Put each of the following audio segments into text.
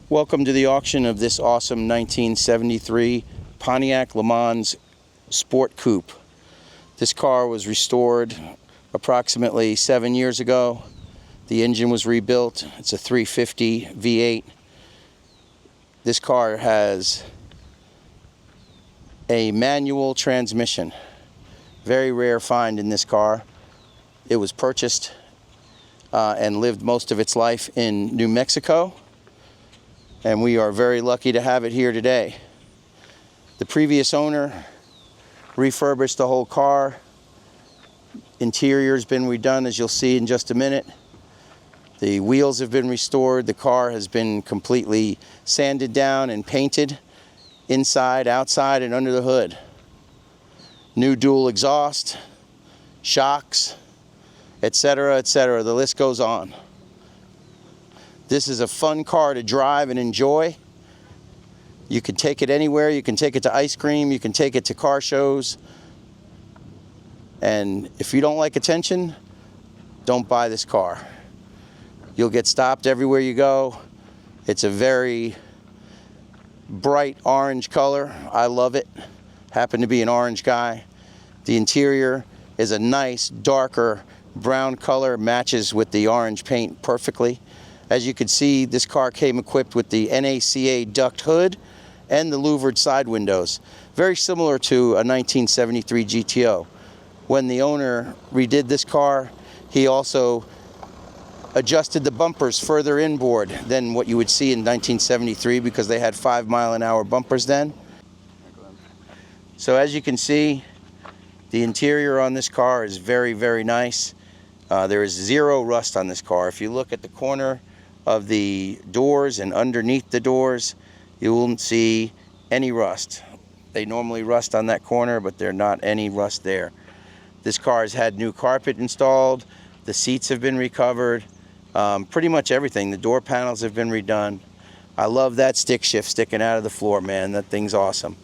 Welcome to the auction of this awesome 1973 Pontiac lemans Sport Coupe. This car was restored approximately 7 years ago. The engine was rebuilt. It's a 350 V8. This car has a manual transmission. Very rare find in this car. It was purchased and lived most of its life in New Mexico, and we are very lucky to have it here today. The previous owner refurbished the whole car. Interior's been redone, as you'll see in just a minute. The wheels have been restored. The car has been completely sanded down and painted inside, outside, and under the hood. New dual exhaust, shocks, etc., etc. The list goes on. This is a fun car to drive and enjoy. You can take it anywhere. You can take it to ice cream. You can take it to car shows. And if you don't like attention, don't buy this car. You'll get stopped everywhere you go. It's a very bright orange color. I love it. Happen to be an orange guy. The interior is a nice darker brown color, matches with the orange paint perfectly. As you can see, this car came equipped with the NACA duct hood and the louvered side windows, very similar to a 1973 GTO. When the owner redid this car, he also adjusted the bumpers further inboard than what you would see in 1973 because they had 5-mile-an-hour bumpers then. So as you can see, the interior on this car is very, very nice. There is zero rust on this car. If you look at the corner of the doors and underneath the doors, you won't see any rust. They normally rust on that corner, but there's not any rust there. This car has had new carpet installed. The seats have been recovered. Pretty much everything. The door panels have been redone. I love that stick shift sticking out of the floor, man. That thing's awesome.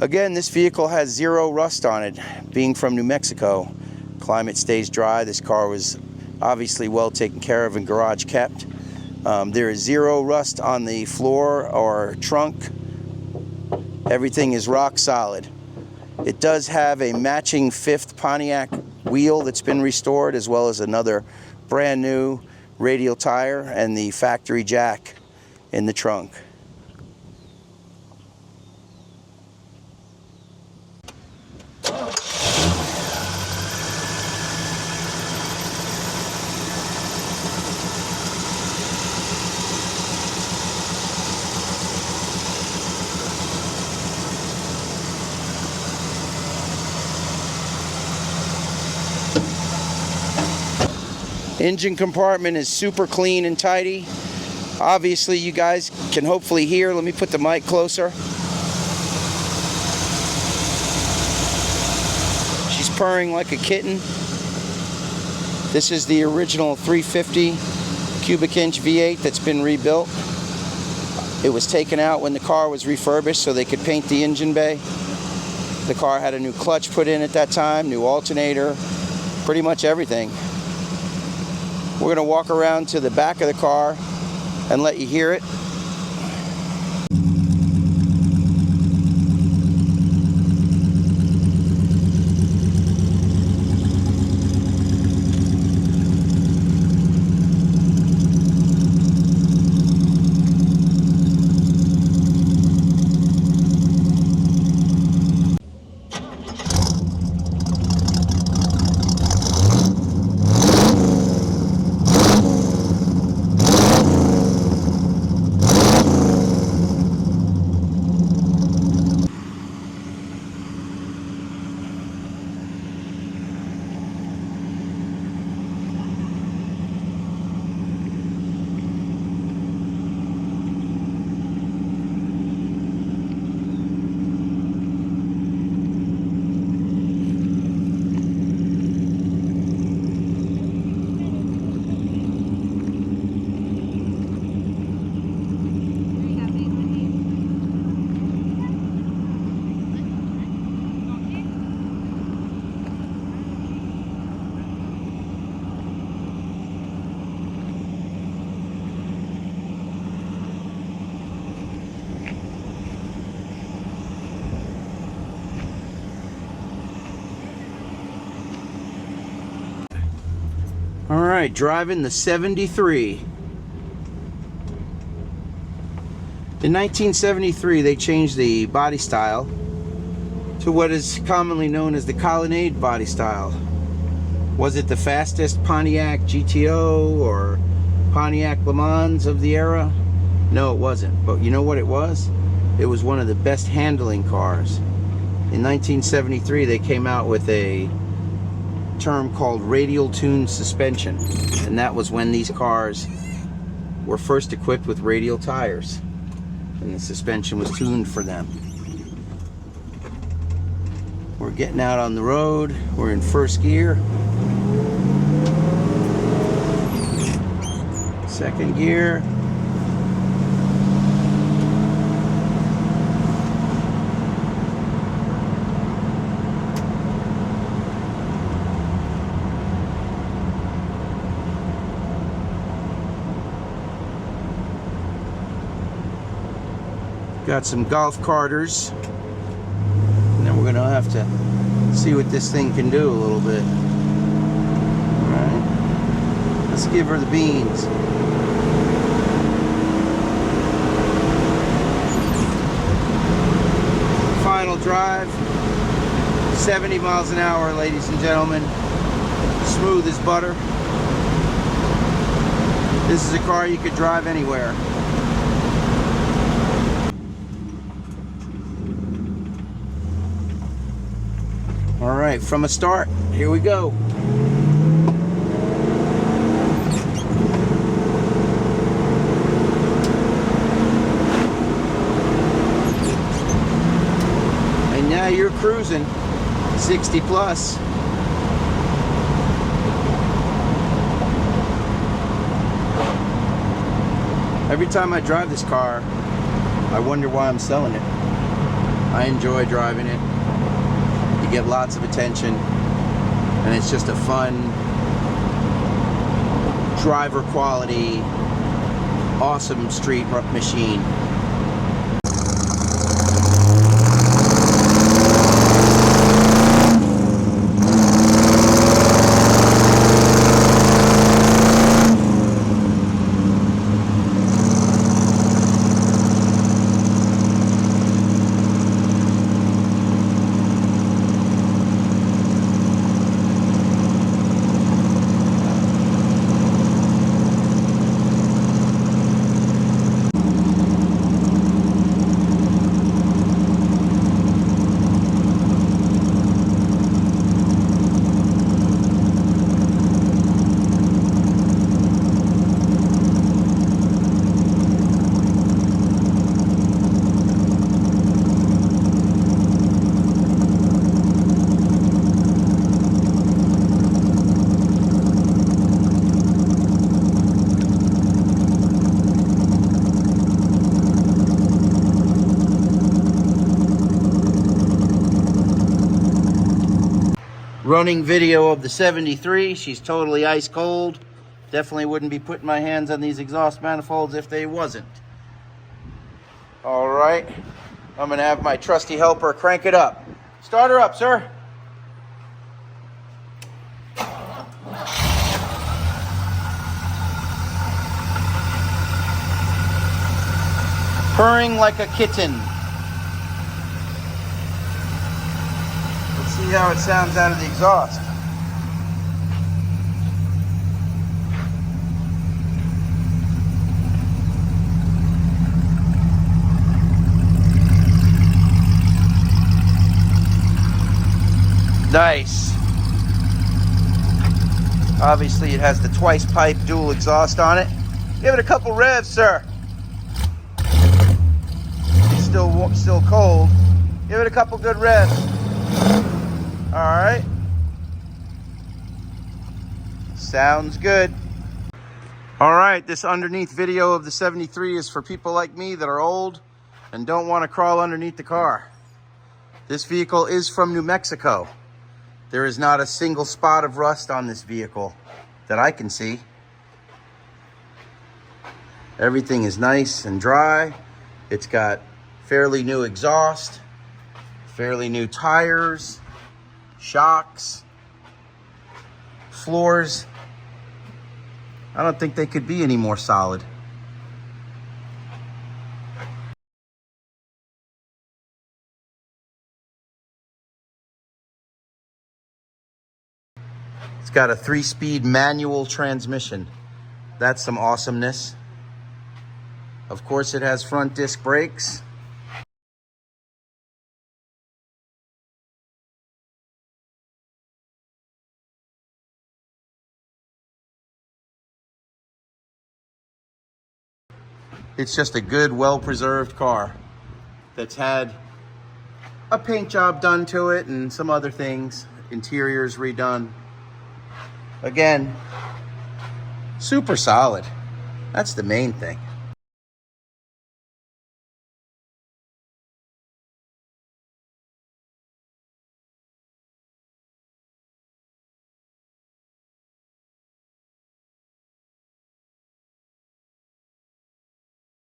Again, this vehicle has zero rust on it, being from New Mexico. Climate stays dry. This car was obviously well taken care of and garage kept. There is zero rust on the floor or trunk. Everything is rock solid. It does have a matching 5th Pontiac wheel that's been restored, as well as another brand new radial tire and the factory jack in the trunk. Engine compartment is super clean and tidy. Obviously, you guys can hopefully hear. Let me put the mic closer. She's purring like a kitten. This is the original 350 cubic inch V8 that's been rebuilt. It was taken out when the car was refurbished so they could paint the engine bay. The car had a new clutch put in at that time, new alternator, pretty much everything. We're going to walk around to the back of the car and let you hear it. right, driving the 73. In 1973, they changed the body style to what is commonly known as the colonnade body style. Was it the fastest Pontiac GTO or Pontiac lemans of the era? No, it wasn't. But you know what it was? It was one of the best handling cars. In 1973, they came out with a term called radial tuned suspension, and that was when these cars were first equipped with radial tires, and the suspension was tuned for them. We're getting out on the road. We're in first gear. Second gear. Got some golf carters, and then we're gonna have to see what this thing can do a little bit. All right, let's give her the beans. Final drive, 70 miles an hour, ladies and gentlemen. Smooth as butter. This is a car you could drive anywhere. All right, from a start, here we go. And now you're cruising 60 plus. Every time I drive this car, I wonder why I'm selling it. I enjoy driving it. You get lots of attention, and it's just a fun, driver quality, awesome street machine. Running video of the 73. She's totally ice cold. Definitely wouldn't be putting my hands on these exhaust manifolds if they wasn't. All right, I'm gonna have my trusty helper crank it up. Start her up, sir. Purring like a kitten. See how it sounds out of the exhaust. Nice. Obviously it has the twice pipe dual exhaust on it. Give it a couple revs, sir. It's still cold. Give it a couple good revs. All right. Sounds good. All right, this underneath video of the 73 is for people like me that are old and don't want to crawl underneath the car. This vehicle is from New Mexico. There is not a single spot of rust on this vehicle that I can see. Everything is nice and dry. It's got fairly new exhaust, fairly new tires, shocks, floors I don't think they could be any more solid. It's got a 3-speed manual transmission. That's some awesomeness. Of course, it has front disc brakes. It's just a good, well-preserved car that's had a paint job done to it and some other things. Interiors redone. Again, super solid. That's the main thing.